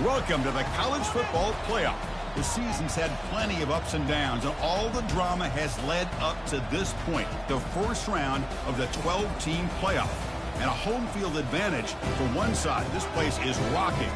Welcome to the college football playoff. The season's had plenty of ups and downs, and all the drama has led up to this point, the first round of the 12-team playoff. And a home field advantage for one side. This place is rocking.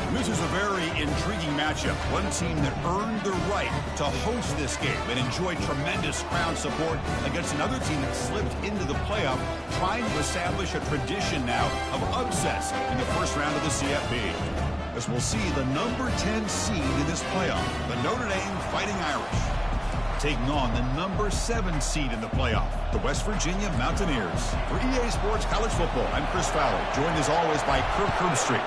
And this is a very intriguing matchup. One team that earned the right to host this game and enjoyed tremendous crowd support against another team that slipped into the playoff, trying to establish a tradition now of upsets in the first round of the CFP. As we'll see the number 10 seed in this playoff, the Notre Dame Fighting Irish, taking on the number 7 seed in the playoff, the West Virginia Mountaineers. For EA Sports College Football, I'm Chris Fowler, joined as always by Kirk Herbstreit.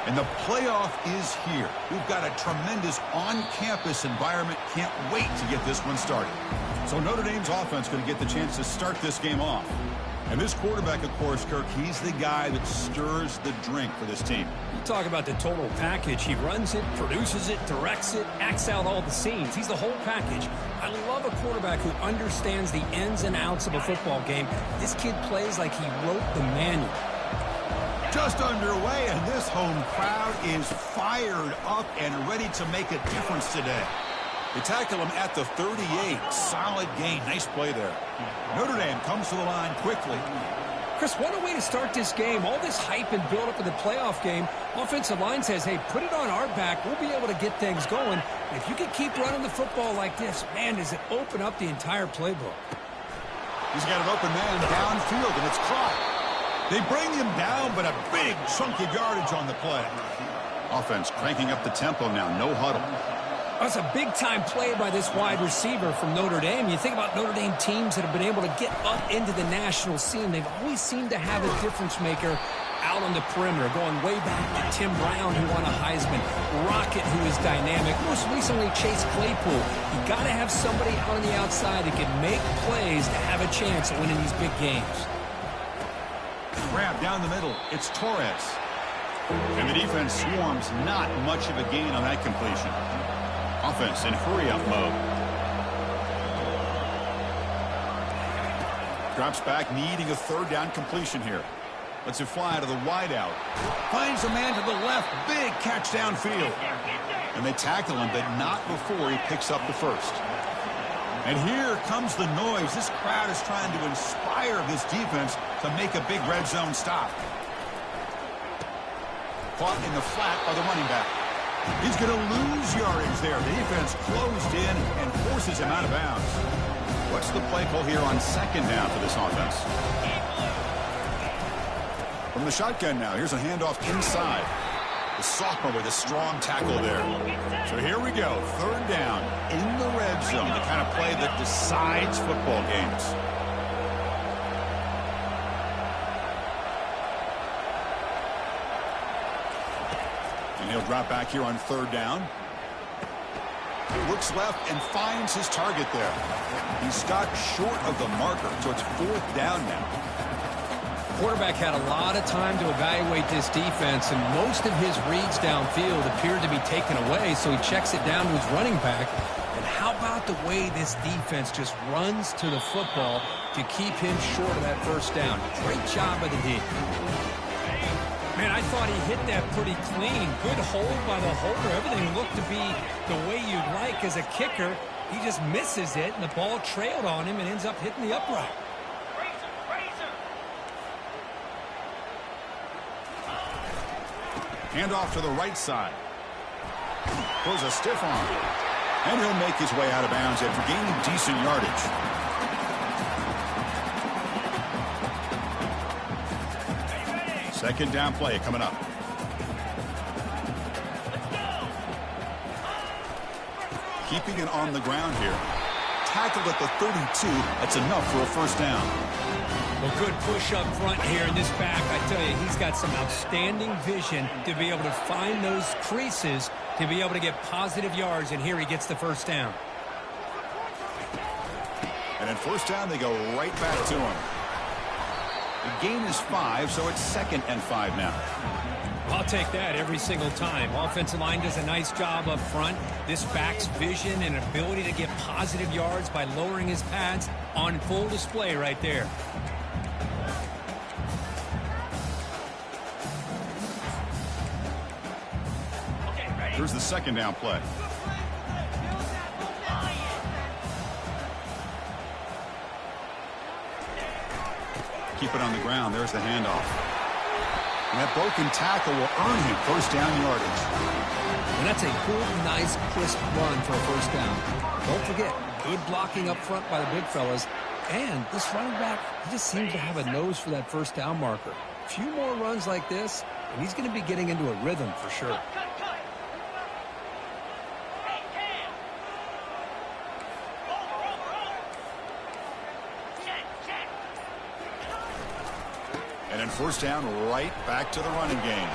And the playoff is here. We've got a tremendous on-campus environment. Can't wait to get this one started. So Notre Dame's offense going to get the chance to start this game off. And this quarterback, of course, Kirk, he's the guy that stirs the drink for this team. You talk about the total package. He runs it, produces it, directs it, acts out all the scenes. He's the whole package. I love a quarterback who understands the ins and outs of a football game. This kid plays like he wrote the manual. Just underway, and this home crowd is fired up and ready to make a difference today. They tackle him at the 38. Solid gain. Nice play there. Notre Dame comes to the line quickly. Chris, what a way to start this game. All this hype and build up of the playoff game. Offensive line says, hey, put it on our back. We'll be able to get things going. If you can keep running the football like this, man, does it open up the entire playbook. He's got an open man downfield, and it's caught. They bring him down, but a big chunk of yardage on the play. Offense cranking up the tempo now. No huddle. That's a big-time play by this wide receiver from Notre Dame. You think about Notre Dame teams that have been able to get up into the national scene. They've always seemed to have a difference maker out on the perimeter, going way back to Tim Brown, who won a Heisman, Rocket, who is dynamic, most recently Chase Claypool. You got to have somebody out on the outside that can make plays to have a chance at winning these big games. Grab down the middle. It's Torres. And the defense swarms. Not much of a gain on that completion. Offense in hurry-up mode. Drops back, needing a third down completion here. Lets it fly to the wideout. Finds a man to the left. Big catch downfield. And they tackle him, but not before he picks up the first. And here comes the noise. This crowd is trying to inspire this defense to make a big red zone stop. Caught in the flat by the running back. He's going to lose yardage there. The defense closed in and forces him out of bounds. What's the play call here on second down for this offense? From the shotgun now, here's a handoff inside. The sophomore with a strong tackle there. So here we go, third down in the red zone, the kind of play that decides football games. And he'll drop back here on third down. Looks left and finds his target there. He stopped short of the marker, so it's fourth down now. Quarterback had a lot of time to evaluate this defense, and most of his reads downfield appeared to be taken away, so he checks it down to his running back. And how about the way this defense just runs to the football to keep him short of that first down? Great job by the D. Man, I thought he hit that pretty clean. Good hold by the holder. Everything looked to be the way you'd like as a kicker. He just misses it, and the ball trailed on him and ends up hitting the upright. Handoff to the right side. Throws a stiff arm. And he'll make his way out of bounds after gaining decent yardage. Second down play coming up. Keeping it on the ground here. Tackled at the 32. That's enough for a first down. Well, good push up front here in this back. I tell you, he's got some outstanding vision to be able to find those creases, to be able to get positive yards, and here he gets the first down. And in first down, they go right back to him. The gain is 5, so it's 2nd and 5 now. I'll take that every single time. Offensive line does a nice job up front. This back's vision and ability to get positive yards by lowering his pads on full display right there. Here's the second down play. Keep it on the ground. There's the handoff. And that broken tackle will earn him first down yardage. And that's a good, nice, crisp run for a first down. Don't forget, good blocking up front by the big fellas. And this running back, he just seems to have a nose for that first down marker. A few more runs like this, and he's going to be getting into a rhythm for sure. And then first down, right back to the running game.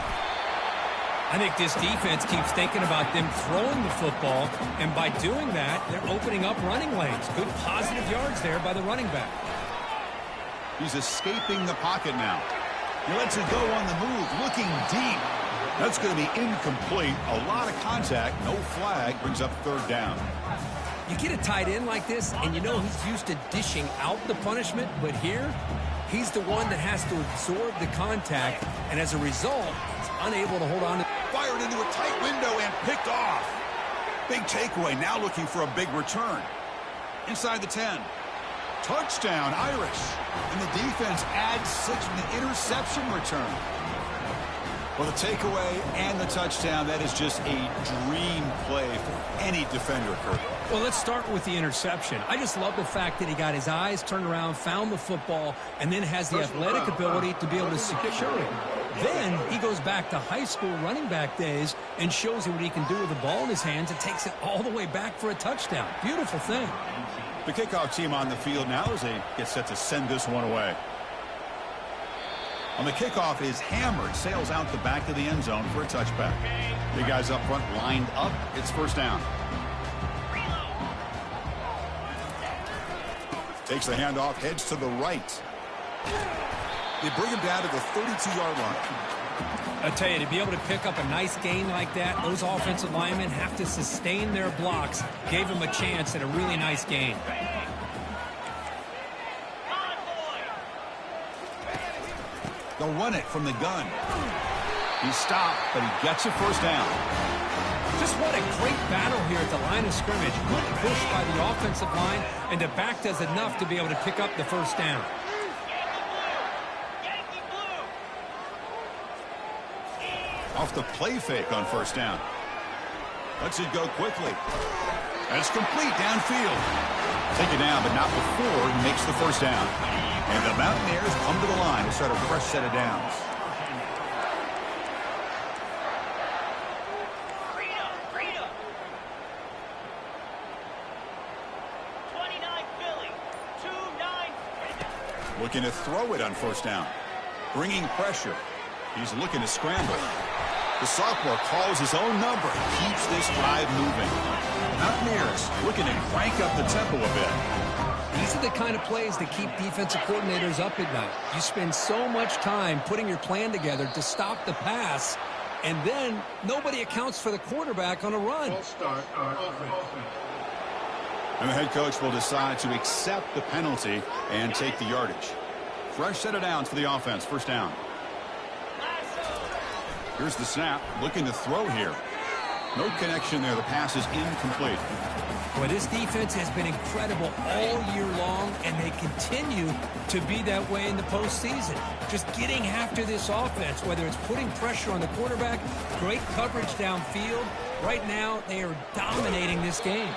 I think this defense keeps thinking about them throwing the football, and by doing that, they're opening up running lanes. Good positive yards there by the running back. He's escaping the pocket now. He lets it go on the move, looking deep. That's going to be incomplete. A lot of contact, no flag, brings up third down. You get a tight end like this, and you know he's used to dishing out the punishment, but here, he's the one that has to absorb the contact, and as a result, he's unable to hold on to. Fired into a tight window and picked off. Big takeaway, now looking for a big return. Inside the 10. Touchdown, Irish. And the defense adds 6 from the interception return. Well, the takeaway and the touchdown, that is just a dream play for any defender, Kirk. Well, let's start with the interception. I just love the fact that he got his eyes turned around, found the football, and then has the athletic ability to be able to secure it. Then he goes back to high school running back days and shows you what he can do with the ball in his hands and takes it all the way back for a touchdown. Beautiful thing. The kickoff team on the field now as they get set to send this one away. On the kickoff is hammered, sails out the back of the end zone for a touchback. The guys up front lined up. It's first down. Takes the handoff, heads to the right. They bring him down to the 32-yard line. I tell you, to be able to pick up a nice gain like that, those offensive linemen have to sustain their blocks. Gave him a chance at a really nice gain. They'll run it from the gun. He's stopped, but he gets a first down. Just what a great battle here at the line of scrimmage. Good push by the offensive line, and the back does enough to be able to pick up the first down. Off the play fake on first down. Lets it go quickly. And it's complete downfield. Take it down, but not before he makes the first down. And the Mountaineers come to the line to start a fresh set of downs. Looking to throw it on first down. Bringing pressure. He's looking to scramble. The sophomore calls his own number and keeps this drive moving. Mountaineers looking to crank up the tempo a bit. These are the kind of plays that keep defensive coordinators up at night. You spend so much time putting your plan together to stop the pass, and then nobody accounts for the quarterback on a run. And the head coach will decide to accept the penalty and take the yardage. Fresh set of downs for the offense. First down. Here's the snap. Looking to throw here. No connection there. The pass is incomplete. Well, this defense has been incredible all year long, and they continue to be that way in the postseason. Just getting after this offense, whether it's putting pressure on the quarterback, great coverage downfield. Right now, they are dominating this game.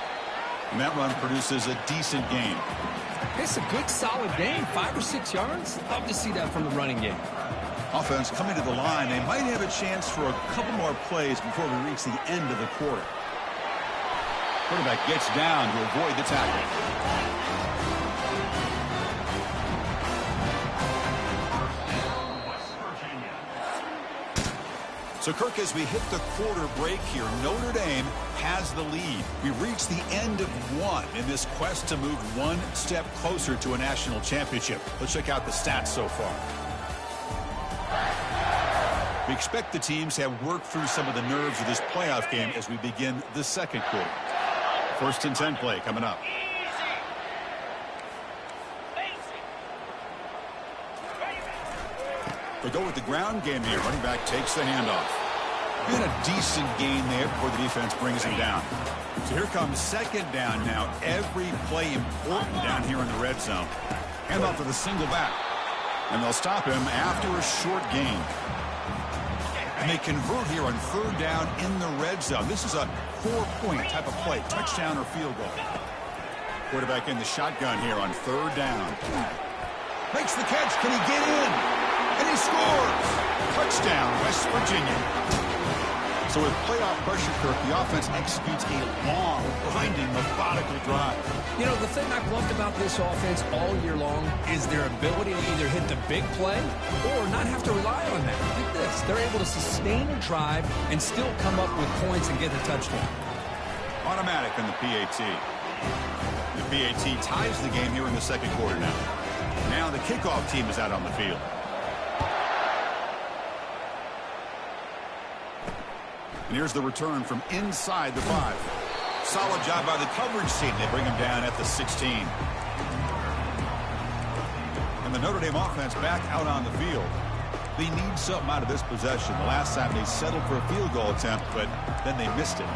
And that run produces a decent gain. It's a good, solid game. 5 or 6 yards. Love to see that from the running game. Offense coming to the line. They might have a chance for a couple more plays before we reach the end of the quarter. Quarterback gets down to avoid the tackle. So, Kirk, as we hit the quarter break here, Notre Dame has the lead. We reach the end of one in this quest to move one step closer to a national championship. Let's check out the stats so far. We expect the teams to have worked through some of the nerves of this playoff game as we begin the second quarter. First and 10 play coming up. They go with the ground game here. Running back takes the handoff. And a decent gain there before the defense brings him down. So here comes second down now. Every play important down here in the red zone. Hand off to the single back. And they'll stop him after a short gain. And they convert here on third down in the red zone. This is a 4-point type of play, touchdown or field goal. Quarterback in the shotgun here on third down. Makes the catch. Can he get in? And he scores. Touchdown, West Virginia. So with playoff pressure, Kirk, the offense executes a long, grinding, methodical drive. You know, the thing I've loved about this offense all year long is their ability to either hit the big play or not have to rely on that. Look at this. They're able to sustain a drive and still come up with points and get the touchdown. Automatic on the PAT. The PAT ties the game here in the second quarter now. Now the kickoff team is out on the field. And here's the return from inside the 5. Solid job by the coverage team. They bring him down at the 16. And the Notre Dame offense back out on the field. They need something out of this possession. The last time they settled for a field goal attempt, but then they missed it.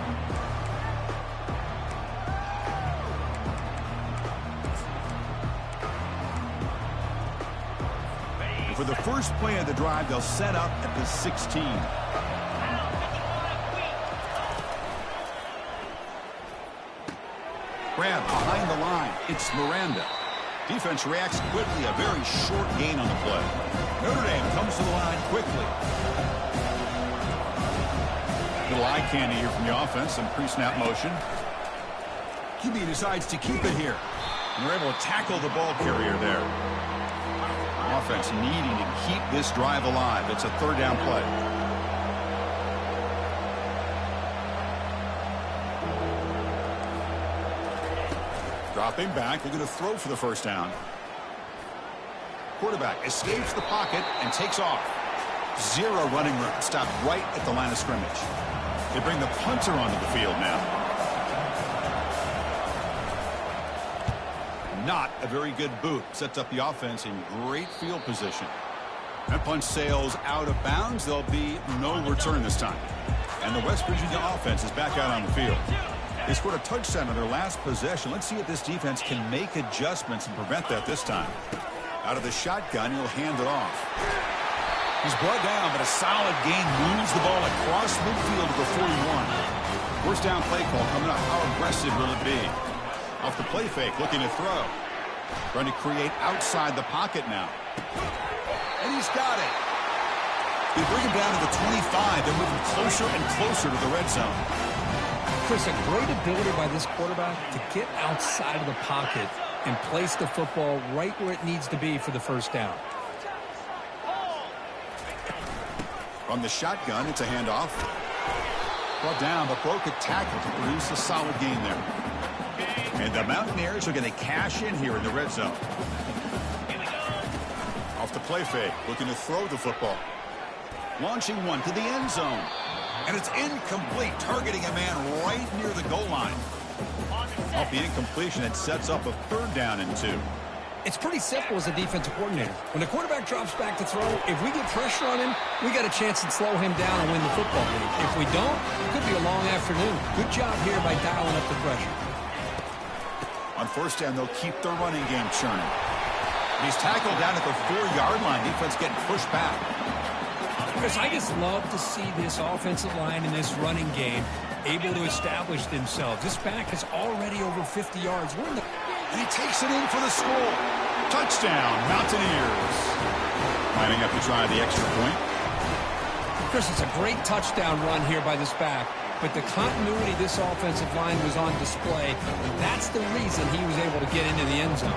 And for the first play of the drive, they'll set up at the 16. Grab behind the line. It's Miranda. Defense reacts quickly. A very short gain on the play. Notre Dame comes to the line quickly. Little eye candy here from the offense. Some pre-snap motion. QB decides to keep it here. And they're able to tackle the ball carrier there. Offense needing to keep this drive alive. It's a third down play. Dropping back, they're going to throw for the first down. Quarterback escapes the pocket and takes off. Zero running room. Stopped right at the line of scrimmage. They bring the punter onto the field now. Not a very good boot. Sets up the offense in great field position. That punt sails out of bounds. There'll be no return this time. And the West Virginia offense is back out on the field. They scored a touchdown on their last possession. Let's see if this defense can make adjustments and prevent that this time. Out of the shotgun, he'll hand it off. He's brought down, but a solid gain moves the ball across midfield to the 41. First down play call coming up. How aggressive will it be? Off the play fake, looking to throw. Trying to create outside the pocket now. And he's got it. They bring him down to the 25. They're moving closer and closer to the red zone. Chris, a great ability by this quarterback to get outside of the pocket and place the football right where it needs to be for the first down. From the shotgun, it's a handoff. Brought down, but broke a tackle to produce a solid gain there. And the Mountaineers are going to cash in here in the red zone. Off the play fake, looking to throw the football. Launching one to the end zone. And it's incomplete, targeting a man right near the goal line. Off the incompletion, it sets up a third down and 2. It's pretty simple as a defensive coordinator. When the quarterback drops back to throw, if we get pressure on him, we got a chance to slow him down and win the football game. If we don't, it could be a long afternoon. Good job here by dialing up the pressure. On first down, they'll keep their running game churning. He's tackled down at the 4-yard line. Defense getting pushed back. Chris, I just love to see this offensive line in this running game able to establish themselves. This back is already over 50 yards. And he takes it in for the score. Touchdown, Mountaineers. Lining up to try the extra point. Chris, it's a great touchdown run here by this back, but the continuity of this offensive line was on display, and that's the reason he was able to get into the end zone.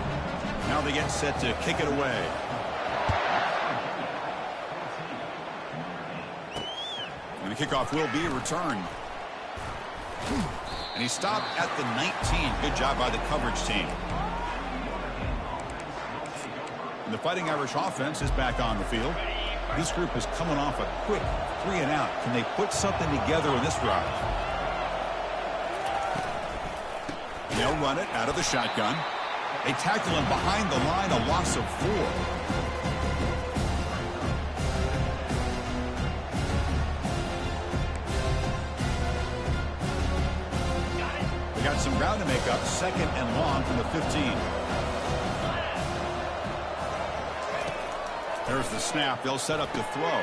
Now they get set to kick it away. And the kickoff will be returned. And he stopped at the 19. Good job by the coverage team. And the Fighting Irish offense is back on the field. This group is coming off a quick 3-and-out. Can they put something together in this drive? They'll run it out of the shotgun. They tackle him behind the line, a loss of 4. some ground to make up. 2nd and long from the 15. There's the snap. They'll set up to throw.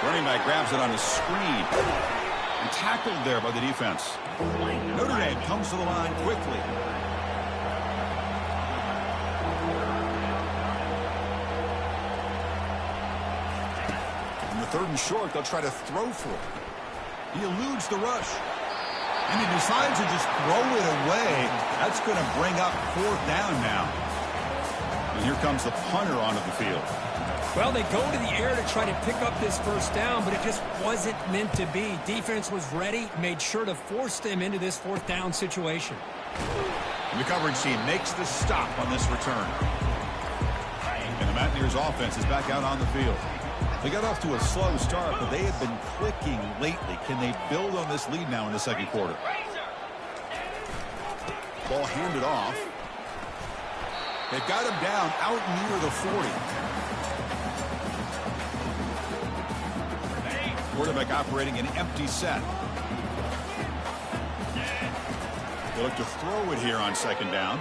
Running back grabs it on a screen. And tackled there by the defense. Notre Dame comes to the line quickly. In the 3rd and short, they'll try to throw for it. He eludes the rush. And he decides to just throw it away. That's going to bring up 4th down now. And here comes the punter onto the field. Well, they go to the air to try to pick up this 1st down, but it just wasn't meant to be. Defense was ready, made sure to force them into this 4th down situation. And the coverage team makes the stop on this return. And the Mountaineers offense is back out on the field. They got off to a slow start, but they have been clicking lately. Can they build on this lead now in the 2nd quarter? Ball handed off. They've got him down out near the 40. Quarterback operating an empty set. They look to throw it here on 2nd down.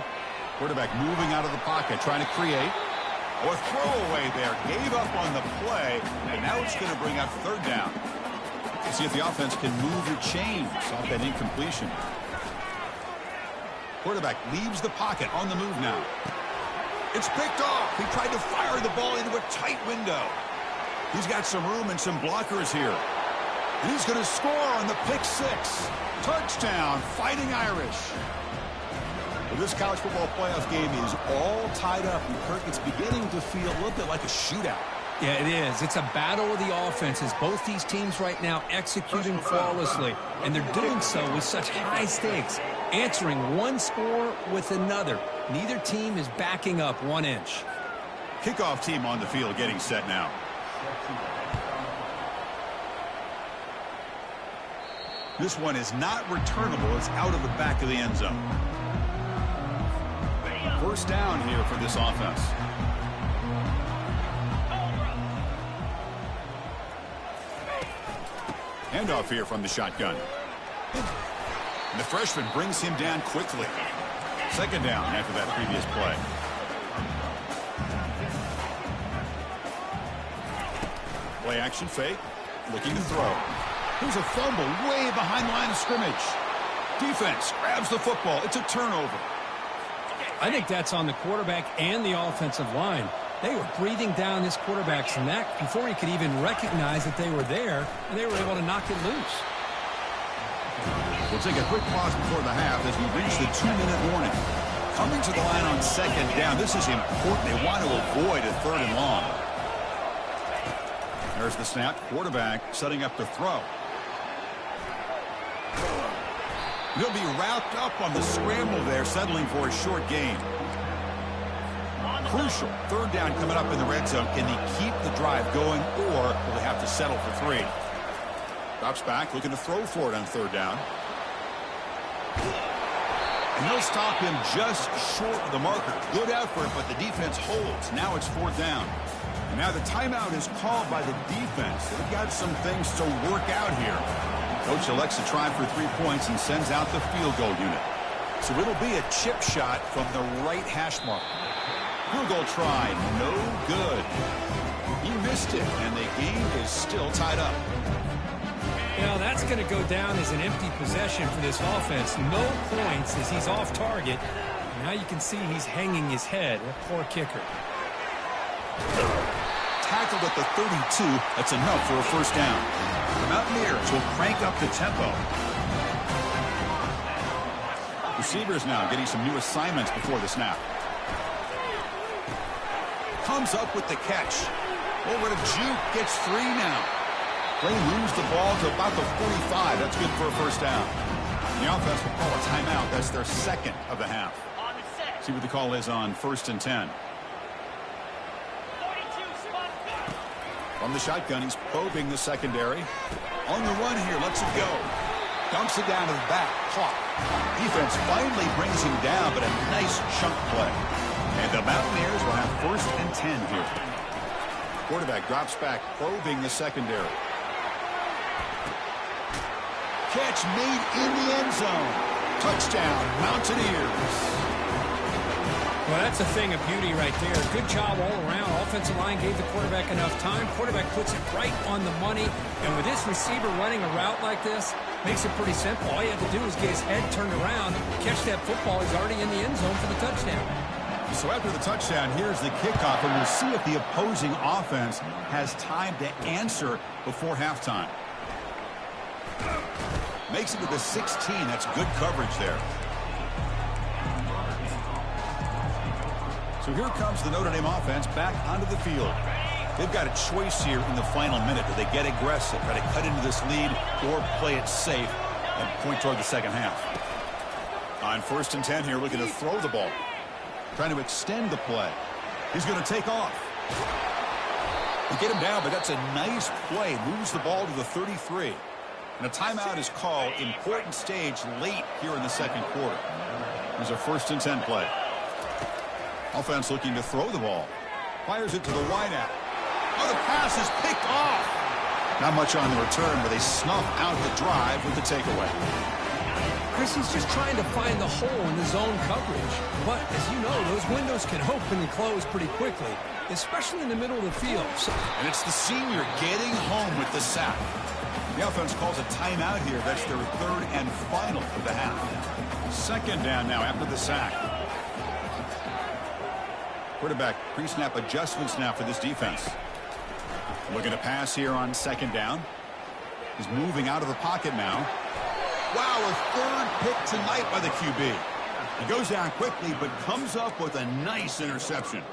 Quarterback moving out of the pocket, trying to create. Or throwaway there. Gave up on the play, and now it's going to bring up 3rd down. See if the offense can move the chains off that incompletion. Quarterback leaves the pocket on the move now. It's picked off. He tried to fire the ball into a tight window. He's got some room and some blockers here. And he's going to score on the pick 6. Touchdown, Fighting Irish. Well, this college football playoff game is all tied up. And Kirk, it's beginning to feel a little bit like a shootout. Yeah, it is. It's a battle of the offenses. Both these teams right now executing flawlessly. And they're doing so with such high stakes. Answering one score with another. Neither team is backing up 1 inch. Kickoff team on the field getting set now. This one is not returnable. It's out of the back of the end zone. 1st down here for this offense. Handoff here from the shotgun. And the freshman brings him down quickly. 2nd down after that previous play. Play action fake. Looking to throw. Here's a fumble way behind the line of scrimmage. Defense grabs the football. It's a turnover. I think that's on the quarterback and the offensive line. They were breathing down this quarterback's neck before he could even recognize that they were there, and they were able to knock it loose. We'll take a quick pause before the half as we reach the 2-minute warning. Coming to the line on 2nd down. This is important. They want to avoid a 3rd and long. There's the snap. Quarterback setting up to throw. He'll be wrapped up on the scramble there, settling for a short gain. Crucial 3rd down coming up in the red zone. Can he keep the drive going, or will they have to settle for 3? Drops back, looking to throw for it on 3rd down. And they'll stop him just short of the marker. Good effort, but the defense holds. Now it's 4th down. And now the timeout is called by the defense. They've got some things to work out here. Coach elects to try for 3 points and sends out the field goal unit. So it'll be a chip shot from the right hash mark. Field goal try, no good. He missed it, and the game is still tied up. Now that's going to go down as an empty possession for this offense. No points as he's off target. Now you can see he's hanging his head. A poor kicker. Tackled at the 32. That's enough for a 1st down. The Mountaineers will crank up the tempo. Receivers now getting some new assignments before the snap. Comes up with the catch. Over to Juke. Gets 3 now. They moves the ball to about the 45. That's good for a 1st down. The offense will call a timeout. That's their 2nd of the half. See what the call is on 1st and 10. From the shotgun, he's probing the secondary. On the run here, lets it go. Dumps it down to the back. Caught. Defense finally brings him down, but a nice chunk play. And the Mountaineers will have 1st and 10 here. Quarterback drops back, probing the secondary. Catch made in the end zone. Touchdown, Mountaineers. Well, that's a thing of beauty right there. Good job all around. Offensive line gave the quarterback enough time. Quarterback puts it right on the money. And with this receiver running a route like this, makes it pretty simple. All you have to do is get his head turned around, catch that football. He's already in the end zone for the touchdown. So after the touchdown, here's the kickoff, and we'll see if the opposing offense has time to answer before halftime. Makes it to the 16. That's good coverage there. So here comes the Notre Dame offense back onto the field. They've got a choice here in the final minute. Do they get aggressive, try to cut into this lead, or play it safe and point toward the second half? On 1st and 10 here, looking to throw the ball. Trying to extend the play. He's going to take off. They get him down, but that's a nice play. Moves the ball to the 33. And a timeout is called. Important stage late here in the second quarter. There's a 1st and 10 play. Offense looking to throw the ball. Fires it to the wideout. Oh, the pass is picked off. Not much on the return, but they snuff out the drive with the takeaway. Chris, he's just trying to find the hole in the zone coverage. But, as you know, those windows can open and close pretty quickly, especially in the middle of the field. And it's the senior getting home with the sack. The offense calls a timeout here. That's their 3rd and final of the half. 2nd down now after the sack. Quarterback pre-snap adjustments now for this defense. Looking to pass here on 2nd down. He's moving out of the pocket now. Wow, a 3rd pick tonight by the QB. He goes down quickly, but comes up with a nice interception.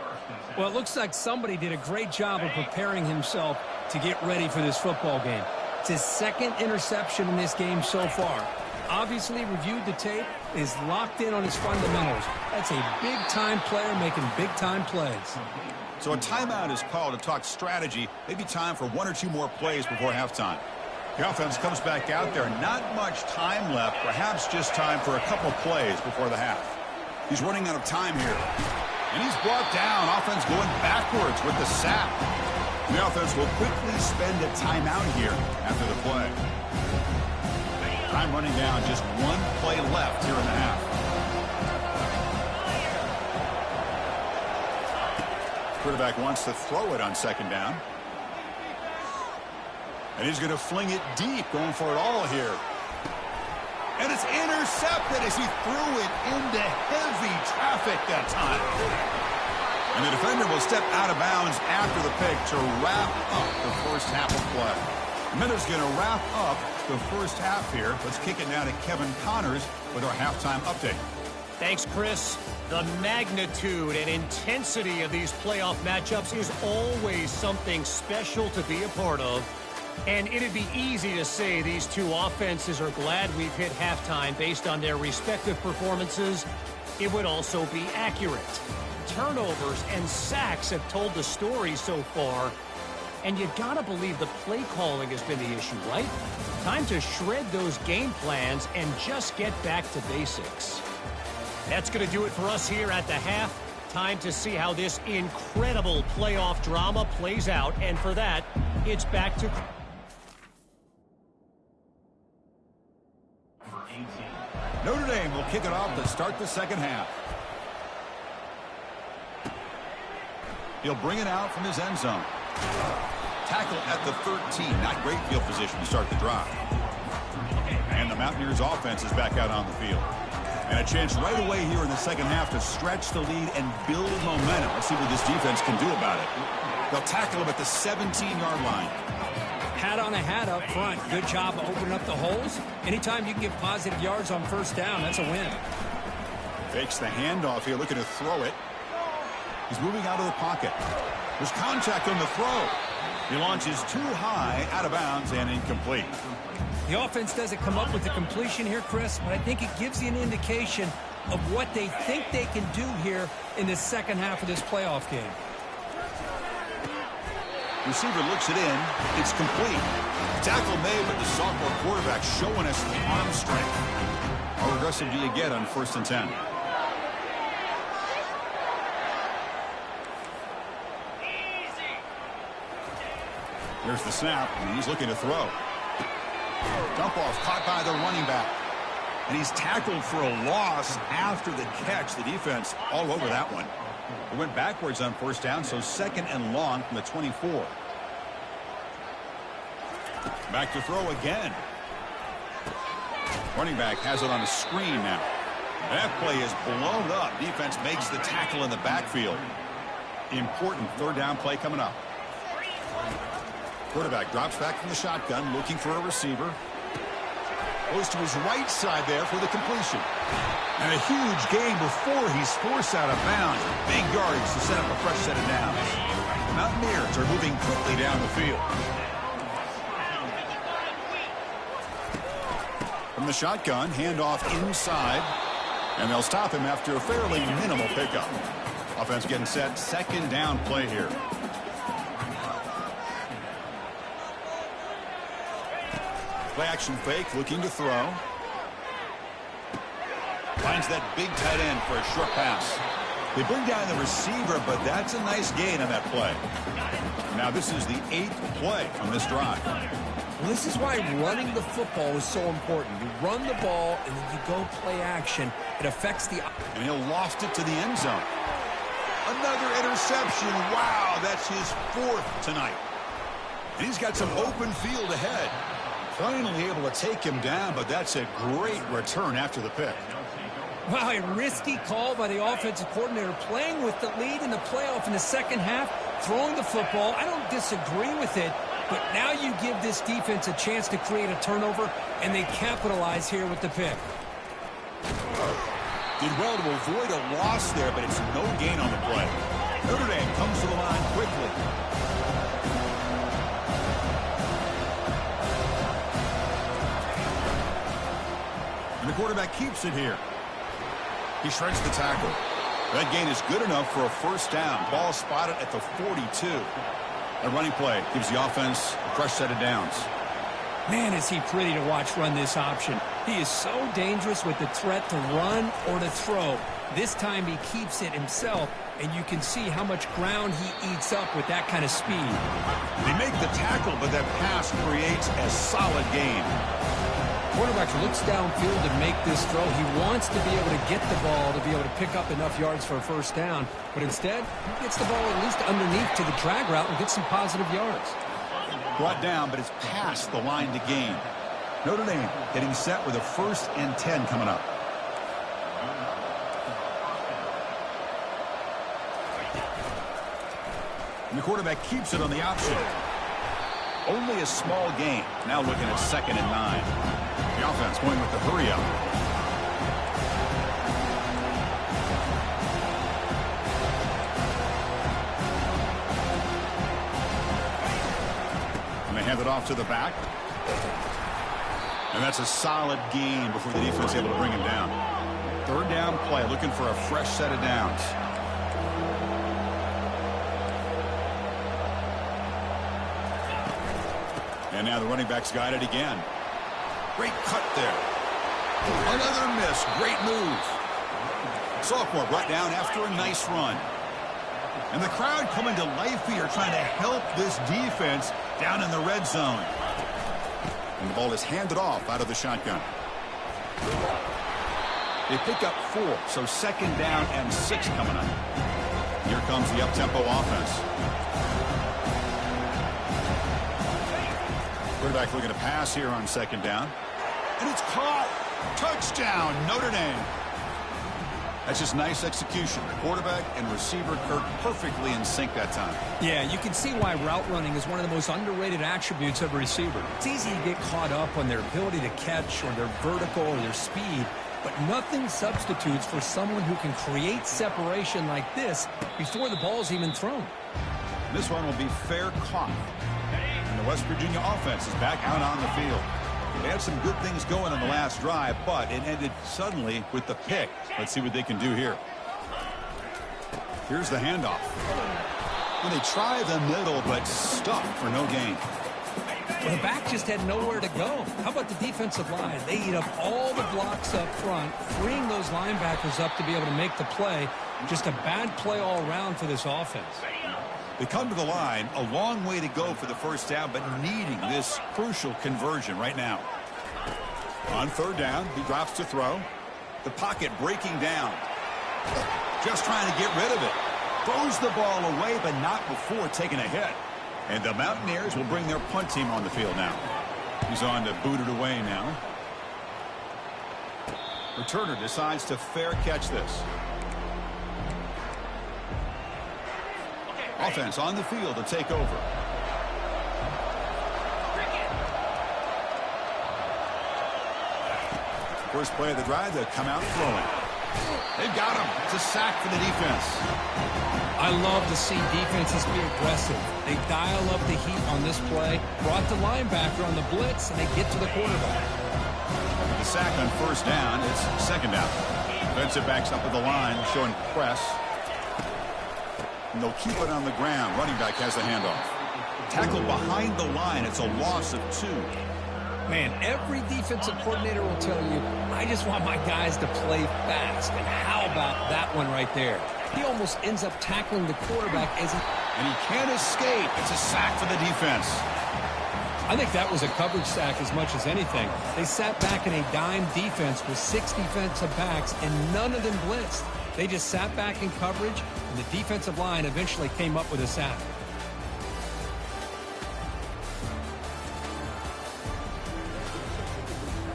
Well, it looks like somebody did a great job of preparing himself to get ready for this football game. It's his 2nd interception in this game so far. Obviously reviewed the tape, is locked in on his fundamentals. That's a big-time player making big-time plays. So a timeout is called to talk strategy. Maybe time for 1 or 2 more plays before halftime. The offense comes back out there. Not much time left. Perhaps just time for a couple plays before the half. He's running out of time here. And he's brought down. Offense going backwards with the sack. The offense will quickly spend a timeout here after the play. Time running down. Just 1 play left here in the half. Quarterback wants to throw it on 2nd down. And he's going to fling it deep, going for it all here. And it's intercepted as he threw it into heavy traffic that time. And the defender will step out of bounds after the pick to wrap up the first half of play. Miller's going to wrap up the first half here. Let's kick it now to Kevin Connors with our halftime update. Thanks, Chris. The magnitude and intensity of these playoff matchups is always something special to be a part of. And it'd be easy to say these two offenses are glad we've hit halftime based on their respective performances. It would also be accurate. Turnovers and sacks have told the story so far. And you gotta believe the play calling has been the issue, right? Time to shred those game plans and just get back to basics. That's gonna do it for us here at the half. Time to see how this incredible playoff drama plays out. And for that, it's back to... Notre Dame will kick it off to start the second half. He'll bring it out from his end zone. Tackle at the 13. Not great field position to start the drive. And the Mountaineers offense is back out on the field. And a chance right away here in the second half to stretch the lead and build momentum. Let's see what this defense can do about it. They'll tackle him at the 17-yard line. Hat on a hat up front. Good job of opening up the holes. Anytime you can get positive yards on 1st down, that's a win. Fakes the handoff here, looking to throw it. He's moving out of the pocket. There's contact on the throw. He launches too high, out of bounds, and incomplete. The offense doesn't come up with the completion here, Chris, but I think it gives you an indication of what they think they can do here in the second half of this playoff game. Receiver looks it in. It's complete. Tackle made, but the sophomore quarterback showing us the arm strength. How aggressive do you get on 1st and 10? Here's the snap, and he's looking to throw. Dump off caught by the running back. And he's tackled for a loss after the catch. The defense all over that one. It went backwards on first down, so 2nd and long from the 24. Back to throw again. Running back has it on a screen now. That play is blown up. Defense makes the tackle in the backfield. Important 3rd down play coming up. Quarterback drops back from the shotgun, looking for a receiver. Goes to his right side there for the completion. And a huge gain before he's forced out of bounds. Big yards to set up a fresh set of downs. Mountaineers are moving quickly down the field. From the shotgun, handoff inside. And they'll stop him after a fairly minimal pickup. Offense getting set. 2nd down play here. Play action fake, looking to throw. Finds that big tight end for a short pass. They bring down the receiver, but that's a nice gain on that play. Now this is the 8th play on this drive. Well, this is why running the football is so important. You run the ball, and then you go play action. It affects the... And he'll loft it to the end zone. Another interception. Wow, that's his 4th tonight. And he's got some open field ahead. Finally able to take him down, but that's a great return after the pick. Wow, a risky call by the offensive coordinator, playing with the lead in the playoff in the 2nd half, throwing the football. I don't disagree with it, but now you give this defense a chance to create a turnover, and they capitalize here with the pick. Did well to avoid a loss there, but it's no gain on the play. Notre Dame comes to the line quickly. And the quarterback keeps it here. He shreds the tackle. That gain is good enough for a 1st down. Ball spotted at the 42. A running play gives the offense a fresh set of downs. Man, is he pretty to watch run this option. He is so dangerous with the threat to run or to throw. This time he keeps it himself, and you can see how much ground he eats up with that kind of speed. They make the tackle, but that pass creates a solid gain. Quarterback looks downfield to make this throw. He wants to be able to get the ball to be able to pick up enough yards for a 1st down, but instead he gets the ball at least underneath to the drag route and gets some positive yards. Brought down, but it's past the line to gain. Notre Dame getting set with a 1st and 10 coming up. And the quarterback keeps it on the option. Only a small gain. Now looking at 2nd and 9. The offense going with the hurry up. And they hand it off to the back. And that's a solid gain before the defense is able to bring him down. 3rd down play, looking for a fresh set of downs. And now the running back's got it again. Great cut there. Another miss. Great move. Sophomore brought down after a nice run. And the crowd coming to life here, trying to help this defense down in the red zone. And the ball is handed off out of the shotgun. They pick up 4, so 2nd down and 6 coming up. Here comes the up-tempo offense. Quarterback looking to pass here on 2nd down. And it's caught. Touchdown, Notre Dame. That's just nice execution. Quarterback and receiver Kirk perfectly in sync that time. Yeah, you can see why route running is one of the most underrated attributes of a receiver. It's easy to get caught up on their ability to catch or their vertical or their speed, but nothing substitutes for someone who can create separation like this before the ball's even thrown. This one will be fair caught. And the West Virginia offense is back out on the field. They had some good things going on the last drive, but it ended suddenly with the pick. Let's see what they can do here. Here's the handoff. And they try the middle, but stuck for no gain. Well, the back just had nowhere to go. How about the defensive line? They eat up all the blocks up front, freeing those linebackers up to be able to make the play. Just a bad play all around for this offense. They come to the line, a long way to go for the 1st down, but needing this crucial conversion right now. On third down, he drops to throw. The pocket breaking down. Just trying to get rid of it. Throws the ball away, but not before taking a hit. And the Mountaineers will bring their punt team on the field now. He's on to boot it away now. Returner decides to fair catch this. Offense on the field to take over. First play of the drive, they'll come out throwing. They've got him. It's a sack for the defense. I love to see defenses be aggressive. They dial up the heat on this play, brought the linebacker on the blitz, and they get to the quarterback. The sack on first down. It's second down. Defensive backs up at the line, showing press. And they'll keep it on the ground. Running back has the handoff. Tackle behind the line. It's a loss of 2. Man, every defensive coordinator will tell you, I just want my guys to play fast. And how about that one right there? He almost ends up tackling the quarterback as he... And he can't escape. It's a sack for the defense. I think that was a coverage sack as much as anything. They sat back in a dime defense with 6 defensive backs, and none of them blitzed. They just sat back in coverage, and the defensive line eventually came up with a sack.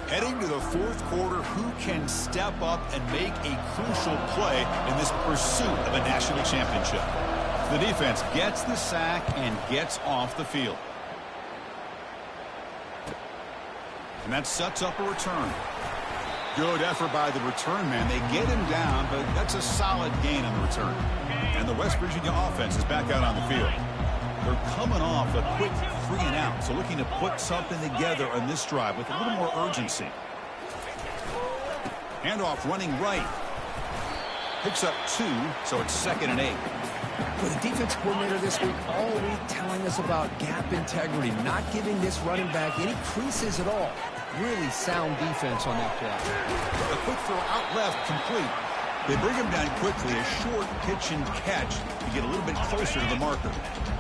Heading to the fourth quarter, who can step up and make a crucial play in this pursuit of a national championship? The defense gets the sack and gets off the field. And that sets up a return. Good effort by the return man. They get him down, but that's a solid gain on the return. And the West Virginia offense is back out on the field. They're coming off a quick 3 and out, so looking to put something together on this drive with a little more urgency. Handoff running right. Picks up 2, so it's 2nd and 8. With the defense coordinator this week all week telling us about gap integrity, not giving this running back any creases at all. Really sound defense on that play. A quick throw out left, complete. They bring him down quickly, a short pitch and catch to get a little bit closer to the marker.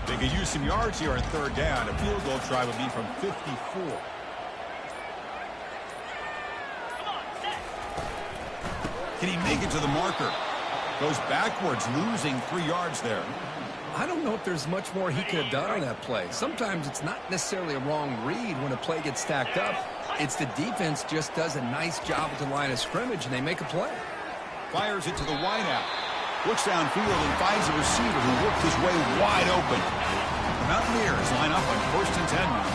They could use some yards here on third down. A field goal try would be from 54. Can he make it to the marker? Goes backwards, losing 3 yards there. I don't know if there's much more he could have done on that play. Sometimes it's not necessarily a wrong read when a play gets stacked up. It's the defense just does a nice job at the line of scrimmage, and they make a play. Fires it to the wideout. Looks downfield and finds a receiver who worked his way wide open. The Mountaineers line up on 1st and 10 now.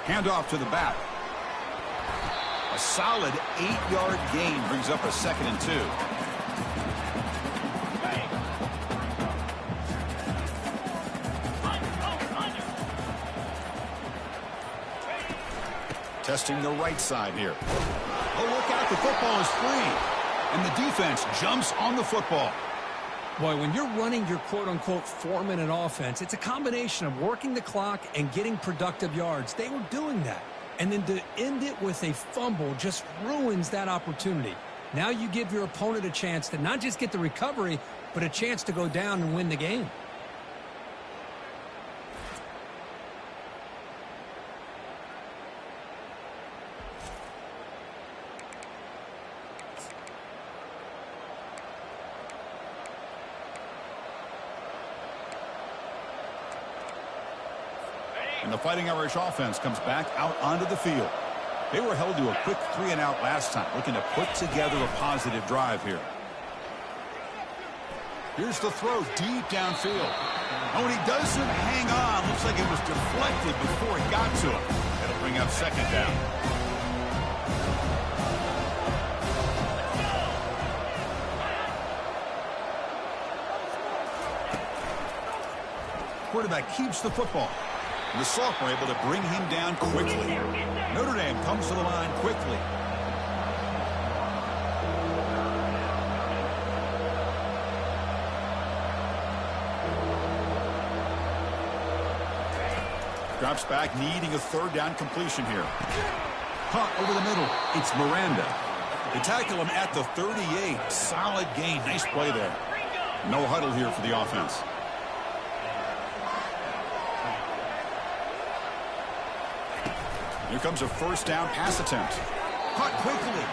Handoff to the back. A solid 8-yard gain brings up a 2nd and 2. Testing the right side here. Oh, look out, the football is free. And the defense jumps on the football. Boy, when you're running your quote-unquote 4-minute offense, it's a combination of working the clock and getting productive yards. They were doing that. And then to end it with a fumble just ruins that opportunity. Now you give your opponent a chance to not just get the recovery, but a chance to go down and win the game. And the Fighting Irish offense comes back out onto the field. They were held to a quick 3 and out last time, looking to put together a positive drive here. Here's the throw deep downfield. And when he doesn't hang on, looks like it was deflected before it got to him. That'll bring up 2nd down. Quarterback keeps the football. The sophomore able to bring him down quickly. Notre Dame comes to the line quickly. Drops back, needing a 3rd down completion here. Punt over the middle. It's Miranda. They tackle him at the 38. Solid gain. Nice play there. No huddle here for the offense. Here comes a first down pass attempt. Caught quickly.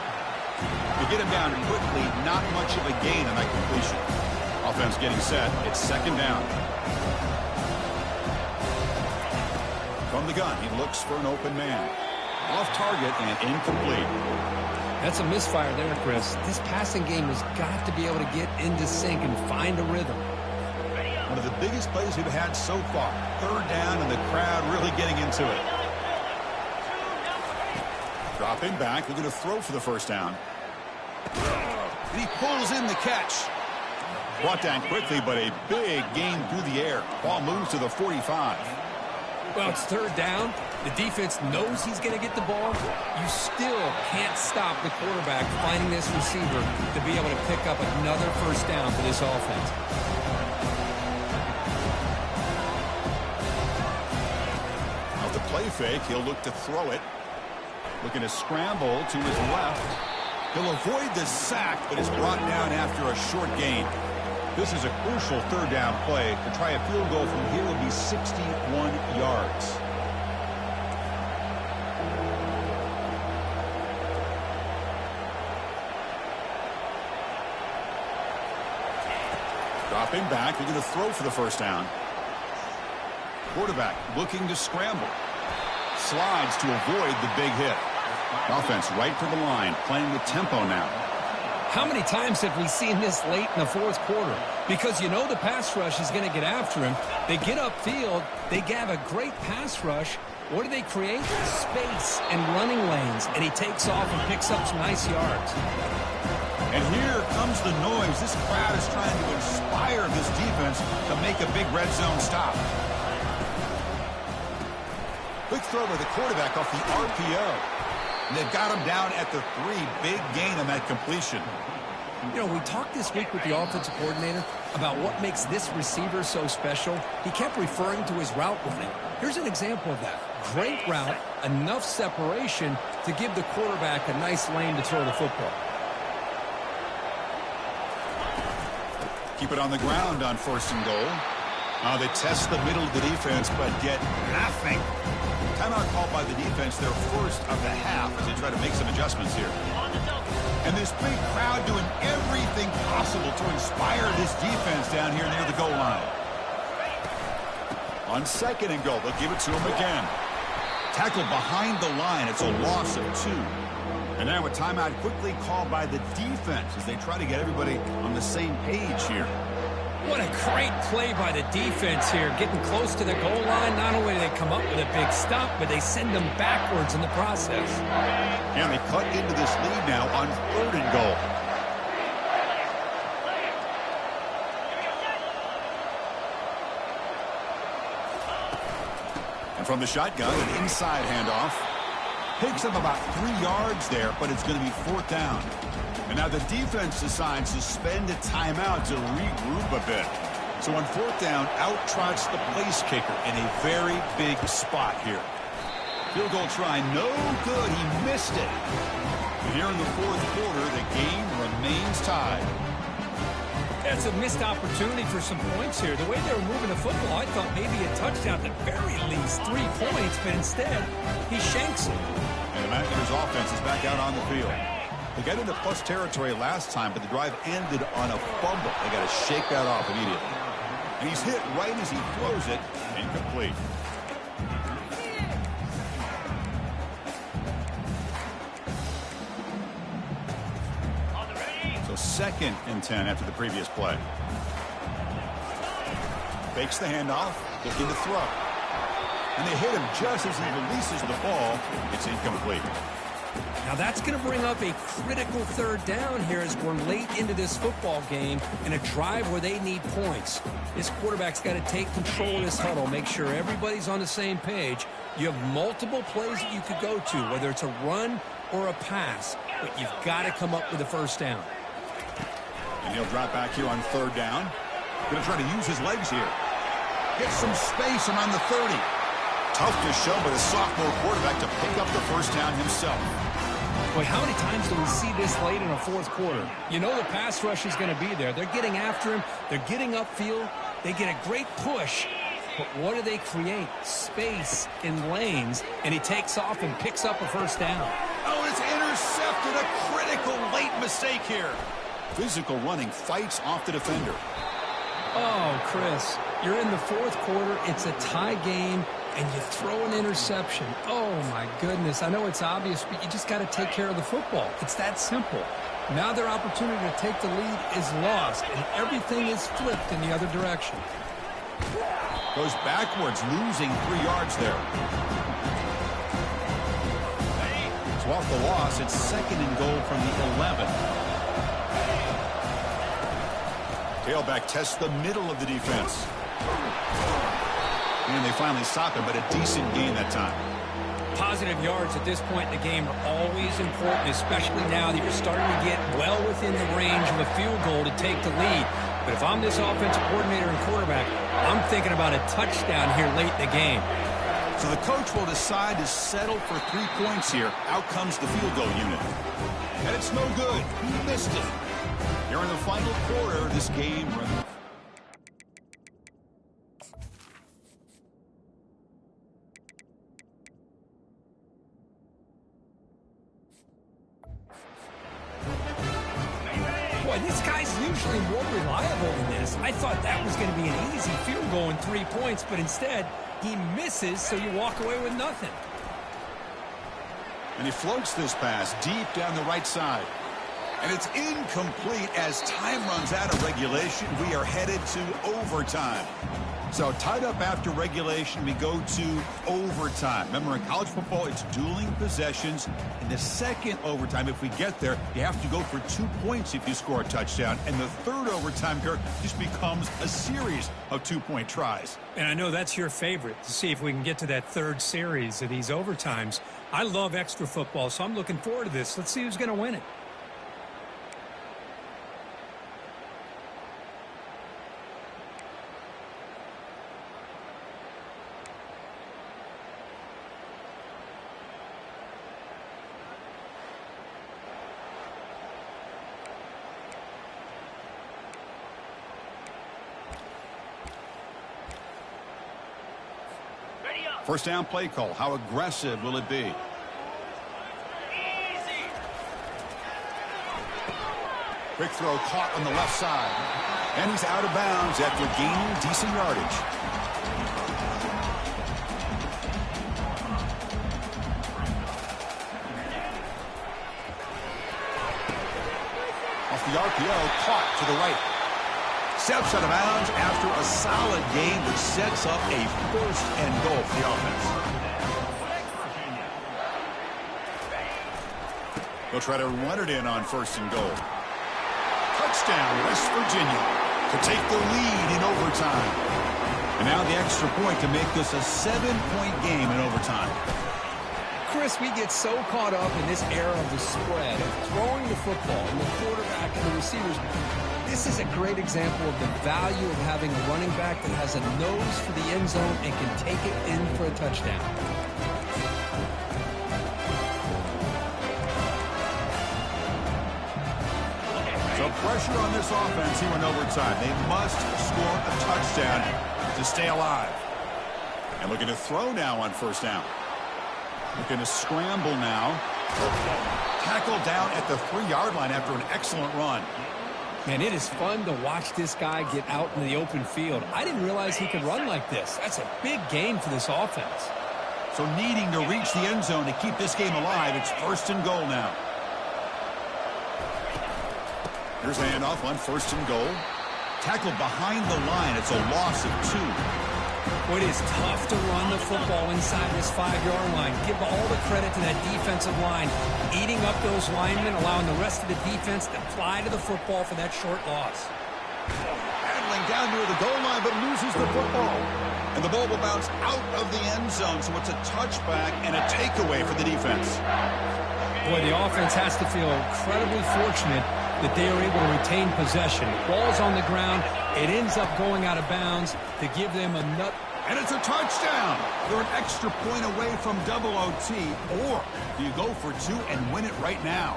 To get him down quickly, not much of a gain on that completion. Offense getting set. It's second down. From the gun, he looks for an open man. Off target and incomplete. That's a misfire there, Chris. This passing game has got to be able to get into sync and find a rhythm. One of the biggest plays we've had so far. Third down and the crowd really getting into it. Dropping back, looking to throw for the first down. And he pulls in the catch. Brought down quickly, but a big gain through the air. Ball moves to the 45. Well, it's third down. The defense knows he's going to get the ball. You still can't stop the quarterback finding this receiver to be able to pick up another first down for this offense. Off the play fake, he'll look to throw it. Looking to scramble to his left. He'll avoid the sack, but is brought down after a short gain. This is a crucial third down play. To try a field goal from here will be 61 yards. Dropping back, looking to throw for the first down. Quarterback looking to scramble. Slides to avoid the big hit. Offense right to the line, playing with tempo now. How many times have we seen this late in the fourth quarter? Because you know the pass rush is going to get after him. They get upfield. They have a great pass rush. What do they create? Space and running lanes. And he takes off and picks up some nice yards. And here comes the noise. This crowd is trying to inspire this defense to make a big red zone stop. Quick throw by the quarterback off the RPO. And they've got him down at the 3. Big gain on that completion. You know, we talked this week with the offensive coordinator about what makes this receiver so special. He kept referring to his route running. Here's an example of that. Great route, enough separation to give the quarterback a nice lane to throw the football. Keep it on the ground on first and goal. They test the middle of the defense, but get nothing. Timeout called by the defense, their first of the half, as they try to make some adjustments here. And this big crowd doing everything possible to inspire this defense down here near the goal line. On second and goal, they'll give it to him again. Tackled behind the line. It's a loss of 2. And now a timeout quickly called by the defense as they try to get everybody on the same page here. What a great play by the defense here. Getting close to the goal line, not only do they come up with a big stop, but they send them backwards in the process. And they cut into this lead now on third and goal. And from the shotgun, an inside handoff. Picks up about 3 yards there, but it's going to be fourth down. And now the defense decides to spend a timeout to regroup a bit. So on fourth down, out trots the place kicker in a very big spot here. Field goal try, no good. He missed it. And here in the fourth quarter, the game remains tied. That's a missed opportunity for some points here. The way they were moving the football, I thought maybe a touchdown at the very least, 3 points, but instead, he shanks it. And the Mountaineers offense is back out on the field. They got into plus territory last time, but the drive ended on a fumble. They got to shake that off immediately. And he's hit right as he throws it. Incomplete. So second and 10 after the previous play. Fakes the handoff, looking to throw. And they hit him just as he releases the ball. It's incomplete. Now that's going to bring up a critical third down here as we're late into this football game in a drive where they need points. This quarterback's got to take control of this huddle, make sure everybody's on the same page. You have multiple plays that you could go to, whether it's a run or a pass, but you've got to come up with a first down. And he'll drop back here on third down. Going to try to use his legs here. Get some space around the 30. Tough to show by the sophomore quarterback to pick up the first down himself. Boy, how many times do we see this late in a fourth quarter? You know the pass rush is going to be there. They're getting after him. They're getting upfield. They get a great push. But what do they create? Space in lanes, and he takes off and picks up a first down. Oh, it's intercepted. A critical late mistake here. Physical running fights off the defender. Oh, Chris, you're in the fourth quarter. It's a tie game, and you throw an interception. Oh, my goodness. I know it's obvious, but you just got to take care of the football. It's that simple. Now their opportunity to take the lead is lost, and everything is flipped in the other direction. Goes backwards, losing 3 yards there. So off the loss, it's 2nd and goal from the 11. Tailback tests the middle of the defense. And they finally stop him, but a decent gain that time. Positive yards at this point in the game are always important, especially now that you're starting to get well within the range of a field goal to take the lead. But if I'm this offensive coordinator and quarterback, I'm thinking about a touchdown here late in the game. So the coach will decide to settle for 3 points here. Out comes the field goal unit. And it's no good. He missed it. Here in the final quarter, this game runs. Boy, this guy's usually more reliable than this. I thought that was going to be an easy field goal in 3 points, but instead, he misses, so you walk away with nothing. And he floats this pass deep down the right side. And it's incomplete as time runs out of regulation. We are headed to overtime. So tied up after regulation, we go to overtime. Remember, in college football, it's dueling possessions. In the second overtime, if we get there, you have to go for 2 points if you score a touchdown. And the third overtime here just becomes a series of 2-point tries. And I know that's your favorite, to see if we can get to that third series of these overtimes. I love extra football, so I'm looking forward to this. Let's see who's going to win it. First down play call. How aggressive will it be? Quick throw caught on the left side. And he's out of bounds after gaining decent yardage. Off the RPO, caught to the right. Steps out of bounds after a solid game that sets up a 1st and goal for the offense. They'll try to run it in on 1st and goal. Touchdown, West Virginia, to take the lead in overtime. And now the extra point to make this a 7-point game in overtime. Chris, we get so caught up in this era of the spread, of throwing the football, and the quarterback and the receivers. This is a great example of the value of having a running back that has a nose for the end zone and can take it in for a touchdown. So pressure on this offense here in overtime. They must score a touchdown to stay alive. And looking to throw now on 1st down. Looking to scramble now. Tackled down at the 3-yard line after an excellent run. Man, it is fun to watch this guy get out in the open field. I didn't realize he could run like this. That's a big gain for this offense. So needing to reach the end zone to keep this game alive, it's 1st and goal now. Here's a handoff on 1st and goal. Tackled behind the line. It's a loss of 2. Well, it is tough to run the football inside this 5-yard line. Give all the credit to that defensive line, eating up those linemen, allowing the rest of the defense to fly to the football for that short loss. Battling down near the goal line, but loses the football. And the ball will bounce out of the end zone, so it's a touchback and a takeaway for the defense. Boy, the offense has to feel incredibly fortunate that they are able to retain possession. Ball's on the ground. It ends up going out of bounds to give them a nut. And it's a touchdown. They're an extra point away from double OT. Or do you go for 2 and win it right now?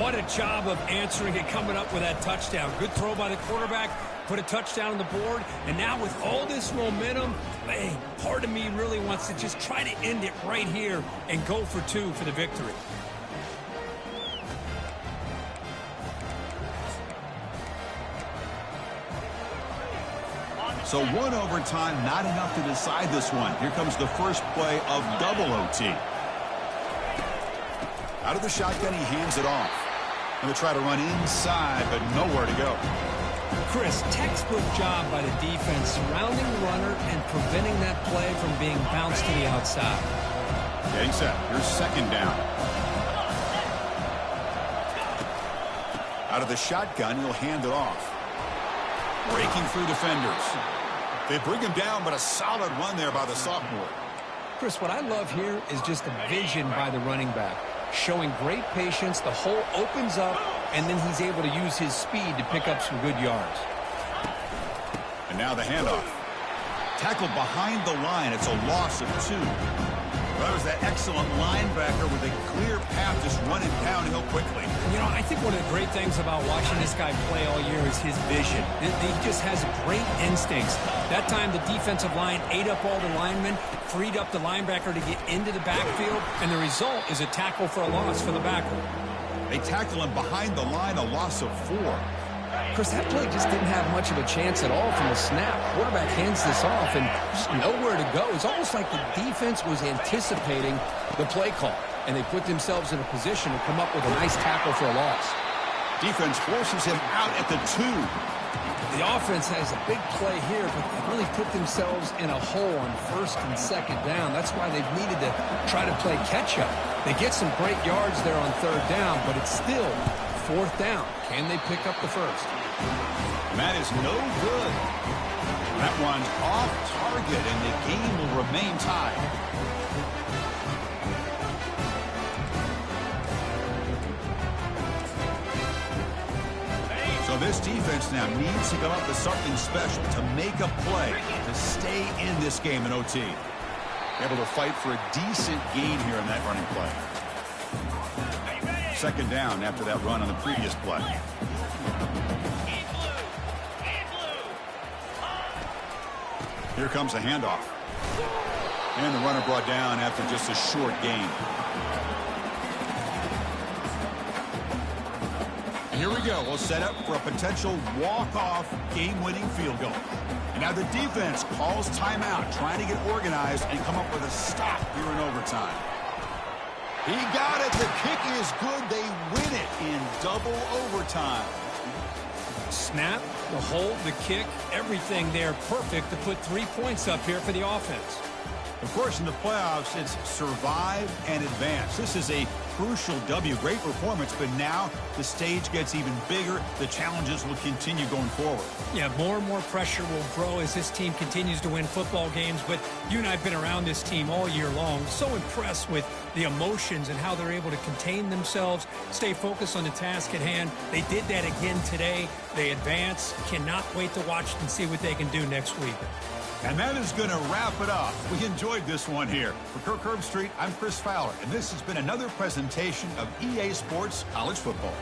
What a job of answering it, coming up with that touchdown. Good throw by the quarterback. put a touchdown on the board, and now with all this momentum, man, part of me really wants to just try to end it right here and go for 2 for the victory. So 1 overtime, not enough to decide this one. Here comes the first play of double OT. Out of the shotgun, he hands it off. Going to try to run inside, but nowhere to go. Chris, textbook job by the defense surrounding the runner and preventing that play from being bounced to the outside. Getting set. Here's second down. Out of the shotgun, he'll hand it off. Breaking through defenders. They bring him down, but a solid run there by the sophomore. Chris, what I love here is just the vision by the running back. Showing great patience, the hole opens up, and then he's able to use his speed to pick up some good yards. And now the handoff. Tackled behind the line. It's a loss of 2. Well, that was that excellent linebacker with a clear path just running downhill quickly. You know, I think one of the great things about watching this guy play all year is his vision. He just has great instincts. That time, the defensive line ate up all the linemen, freed up the linebacker to get into the backfield, and the result is a tackle for a loss for the backer. They tackle him behind the line, a loss of 4. Chris, that play just didn't have much of a chance at all from the snap. Quarterback hands this off and just nowhere to go. It's almost like the defense was anticipating the play call, and they put themselves in a position to come up with a nice tackle for a loss. Defense forces him out at the 2. The offense has a big play here, but they really put themselves in a hole on first and second down. That's why they've needed to try to play catch-up. They get some great yards there on third down, but it's still fourth down. Can they pick up the first? And that is no good. That one's off target, and the game will remain tied. So this defense now needs to come up with something special to make a play to stay in this game in OT. Able to fight for a decent gain here in that running play. Second down after that run on the previous play. Here comes a handoff. And the runner brought down after just a short gain. And here we go. We'll set up for a potential walk-off game-winning field goal. And now the defense calls timeout, trying to get organized and come up with a stop here in overtime. He got it. The kick is good. They win it in double overtime. Snap, the hold, the kick, everything there perfect to put 3 points up here for the offense. Of course, in the playoffs, it's survive and advance. This is a crucial W. Great performance, but now the stage gets even bigger. The challenges will continue going forward. Yeah, more and more pressure will grow as this team continues to win football games, but you and I have been around this team all year long. So impressed with the emotions and how they're able to contain themselves, stay focused on the task at hand. They did that again today. They advance. Cannot wait to watch and see what they can do next week. And that is going to wrap it up. We enjoyed this one here. For Kirk Herbstreit, I'm Chris Fowler, and this has been another presentation of EA Sports College Football.